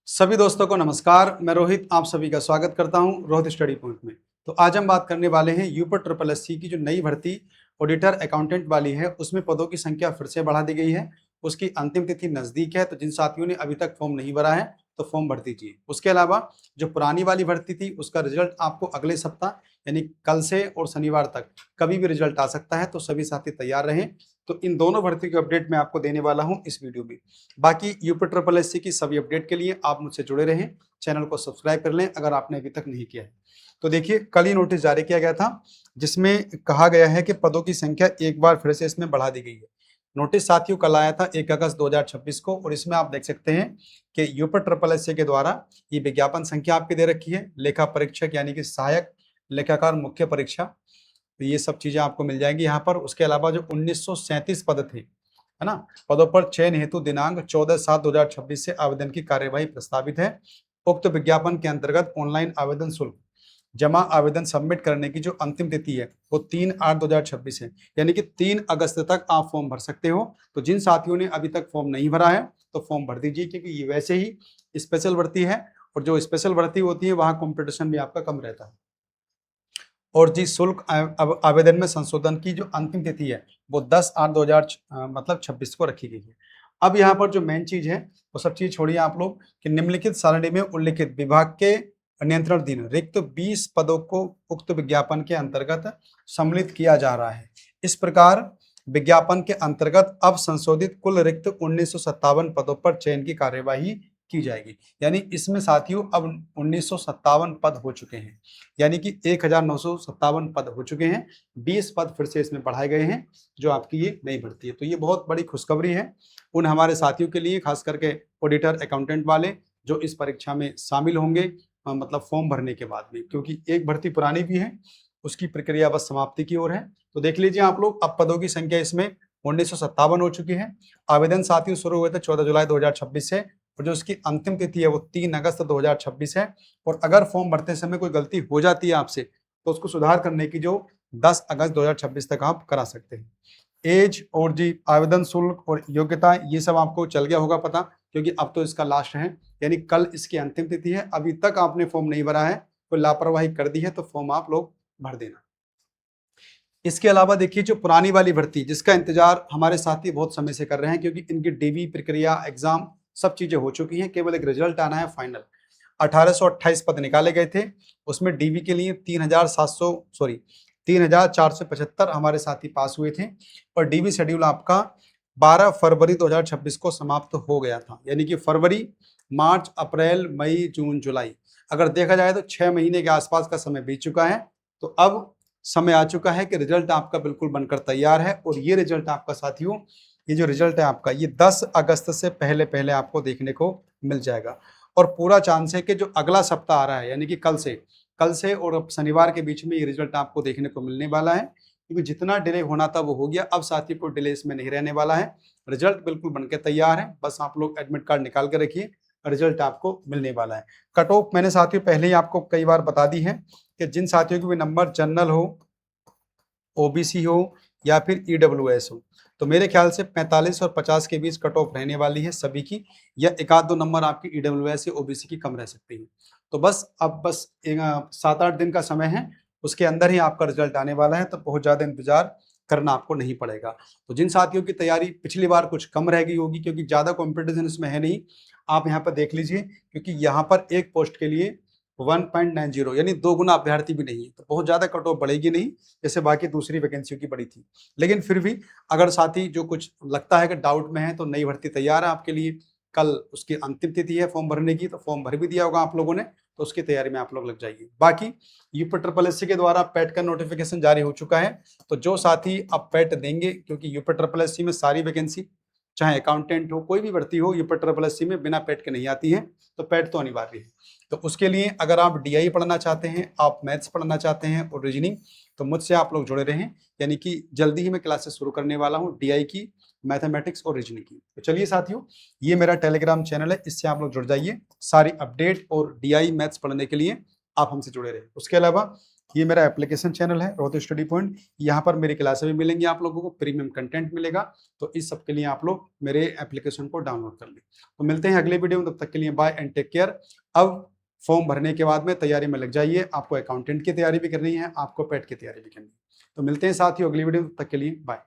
सभी दोस्तों को नमस्कार। मैं रोहित आप सभी का स्वागत करता हूं रोहित स्टडी पॉइंट में। तो आज हम बात करने वाले हैं यूपर ट्रिपल एससी की जो नई भर्ती ऑडिटर अकाउंटेंट वाली है, उसमें पदों की संख्या फिर से बढ़ा दी गई है। उसकी अंतिम तिथि नजदीक है, तो जिन साथियों ने अभी तक फॉर्म नहीं भरा है तो फॉर्म भर दीजिए। उसके अलावा जो पुरानी वाली भर्ती थी उसका रिजल्ट आपको अगले सप्ताह यानी कल से और शनिवार तक कभी भी रिजल्ट आ सकता है, तो सभी साथी तैयार रहें। तो इन दोनों भर्ती की अपडेट मैं आपको देने वाला हूं इस वीडियो में। बाकी यूपी ट्रिपल एससी की सभी अपडेट के लिए आप मुझसे जुड़े रहें, चैनल को सब्सक्राइब कर लें अगर आपने अभी तक नहीं किया है। तो देखिए, कल ही नोटिस जारी किया गया था जिसमें कहा गया है कि पदों की संख्या एक बार फिर से इसमें बढ़ा दी गई है। नोटिस साथियों कल आया था 1 अगस्त 2026 को, और इसमें आप देख सकते हैं कि यूपी ट्रिपल एससी के द्वारा ये विज्ञापन संख्या आपकी दे रखी है। लेखा परीक्षक यानी कि सहायक लेखाकार मुख्य परीक्षा, तो ये सब चीजें आपको मिल जाएंगी यहाँ पर। उसके अलावा जो 1937 पद थे, है ना, पदों पर चयन हेतु दिनांक 14/7/2026 से आवेदन की कार्यवाही प्रस्तावित है। उक्त विज्ञापन के अंतर्गत ऑनलाइन आवेदन शुल्क जमा आवेदन सबमिट करने की जो अंतिम तिथि है वो 3/8/2026 है, यानी कि 3 अगस्त तक आप फॉर्म भर सकते हो। तो जिन साथियों ने अभी तक फॉर्म नहीं भरा है तो फॉर्म भर दीजिए, क्योंकि ये वैसे ही स्पेशल भर्ती है, और जो स्पेशल भर्ती होती है वहां कॉम्पिटिशन भी आपका कम रहता है। और जी शुल्क आवेदन में संशोधन की जो अंतिम तिथि है वो 10/8/2000 मतलब 26 को रखी गई है। अब यहाँ पर जो मेन चीज है वो सब चीज छोड़िए आप लोग, कि निम्नलिखित सारणी में उल्लिखित विभाग के नियंत्रणाधीन रिक्त 20 पदों को उक्त विज्ञापन के अंतर्गत सम्मिलित किया जा रहा है। इस प्रकार विज्ञापन के अंतर्गत अब संशोधित कुल रिक्त 1957 पदों पर चयन की कार्यवाही की जाएगी। यानी इसमें साथियों अब 1957 पद हो चुके हैं, यानी कि 1957 पद हो चुके हैं। 20 पद फिर से इसमें बढ़ाए गए हैं जो आपकी ये नई भर्ती है। तो ये बहुत बड़ी खुशखबरी है उन हमारे साथियों के लिए, खास करके ऑडिटर अकाउंटेंट वाले जो इस परीक्षा में शामिल होंगे, मतलब फॉर्म भरने के बाद भी, क्योंकि एक भर्ती पुरानी भी है, उसकी प्रक्रिया बस समाप्ति की ओर है। तो देख लीजिए आप लोग, अब पदों की संख्या इसमें 1957 हो चुकी है। आवेदन साथियों शुरू हुए थे 14 जुलाई 2026 से, और जो उसकी अंतिम तिथि है वो 3 अगस्त 2026 है। और अगर फॉर्म भरते समय कोई गलती हो जाती है आपसे तो उसको सुधार करने की जो 10 अगस्त 2026 तक आप करा सकते हैं। एज और जी आवेदन शुल्क और योग्यता ये सब आपको चल गया होगा पता, क्योंकि अब तो इसका लास्ट है, यानी कल इसकी अंतिम तिथि है। अभी तक आपने फॉर्म नहीं भरा है, कोई लापरवाही कर दी है तो फॉर्म आप लोग भर देना। इसके अलावा देखिए, जो पुरानी वाली भर्ती जिसका इंतजार हमारे साथी बहुत समय से कर रहे हैं, क्योंकि इनकी डीवी प्रक्रिया एग्जाम सब चीजें हो चुकी हैं, केवल एक रिजल्ट आना है फाइनल। 1828 पद निकाले गए थे, उसमें डीवी के लिए 3,475 हमारे साथी पास हुए थे, और डीवी शेड्यूल आपका 12 फरवरी 2026 को समाप्त हो गया था। यानी कि फरवरी, मार्च, अप्रैल, मई, जून, जुलाई, अगर देखा जाए तो 6 महीने के आसपास का समय बीत चुका है। तो अब समय आ चुका है कि रिजल्ट आपका बिल्कुल बनकर तैयार है, और ये रिजल्ट आपका साथियों, ये जो रिजल्ट है आपका ये 10 अगस्त से पहले पहले आपको देखने को मिल जाएगा। और पूरा चांस है कि जो अगला सप्ताह आ रहा है, यानी कि कल से और अब शनिवार के बीच में ये रिजल्ट आपको देखने को मिलने वाला है, क्योंकि जितना डिले होना था वो हो गया। अब साथियों को डिले इसमें नहीं रहने वाला है, रिजल्ट बिल्कुल बनकर तैयार है। बस आप लोग एडमिट कार्ड निकाल के रखिए, रिजल्ट आपको मिलने वाला है। कट ऑफ मैंने साथियों पहले ही आपको कई बार बता दी है कि जिन साथियों के भी नंबर जनरल हो, ओबीसी हो या फिर ईडब्ल्यूएस हो, तो मेरे ख्याल से 45 और 50 के बीच कट ऑफ रहने वाली है सभी की, या एक आध दो नंबर आपकी ईडब्ल्यूएस या ओबीसी की कम रह सकती है। तो बस अब 7-8 दिन का समय है, उसके अंदर ही आपका रिजल्ट आने वाला है, तो बहुत ज़्यादा इंतजार करना आपको नहीं पड़ेगा। तो जिन साथियों की तैयारी पिछली बार कुछ कम रह गई होगी, क्योंकि ज़्यादा कॉम्पिटिशन इसमें है नहीं, आप यहाँ पर देख लीजिए, क्योंकि यहाँ पर एक पोस्ट के लिए 1.90 यानी 2 गुना अभ्यर्थी भी नहीं है, तो बहुत ज्यादा कट ऑफ बढ़ेगी नहीं जैसे बाकी दूसरी वैकेंसियों की बढ़ी थी। लेकिन फिर भी अगर साथी जो कुछ लगता है कि डाउट में है, तो नई भर्ती तैयार है आपके लिए। कल उसकी अंतिम तिथि है फॉर्म भरने की, तो फॉर्म भर भी दिया होगा आप लोगों ने, तो उसकी तैयारी में आप लोग लग जाइए। बाकी यूपी ट्रिपल एससी के द्वारा पैट का नोटिफिकेशन जारी हो चुका है, तो जो साथी अब पैट देंगे, क्योंकि यूपी ट्रिपल एससी में सारी वैकेंसी चाहे अकाउंटेंट हो कोई भी भर्ती हो यूपी ट्रिपल एससी में बिना पैट के नहीं आती है, तो पैट तो अनिवार्य है। तो उसके लिए अगर आप डीआई पढ़ना चाहते हैं, आप मैथ्स पढ़ना चाहते हैं और रीजनिंग, तो मुझसे आप लोग जुड़े रहें, यानी कि जल्दी ही मैं क्लासेस शुरू करने वाला हूं डीआई की, मैथमेटिक्स और रीजनिंग की। तो चलिए साथियों, ये मेरा टेलीग्राम चैनल है, इससे आप लोग जुड़ जाइए। सारी अपडेट और डीआई मैथ्स पढ़ने के लिए आप हमसे जुड़े रहे। उसके अलावा ये मेरा एप्लीकेशन चैनल है रोहित स्टडी पॉइंट। यहाँ पर मेरी क्लासें भी मिलेंगी, आप लोगों को प्रीमियम कंटेंट मिलेगा। तो इस सब के लिए आप लोग मेरे एप्लीकेशन को डाउनलोड कर लें। तो मिलते हैं अगले वीडियो में, तब तक के लिए बाय एंड टेक केयर। अब फॉर्म भरने के बाद में तैयारी में लग जाइए, आपको अकाउंटेंट की तैयारी भी करनी है, आपको पेट की तैयारी भी करनी है। तो मिलते हैं साथियों अगली वीडियो में, तब तक के लिए बाय।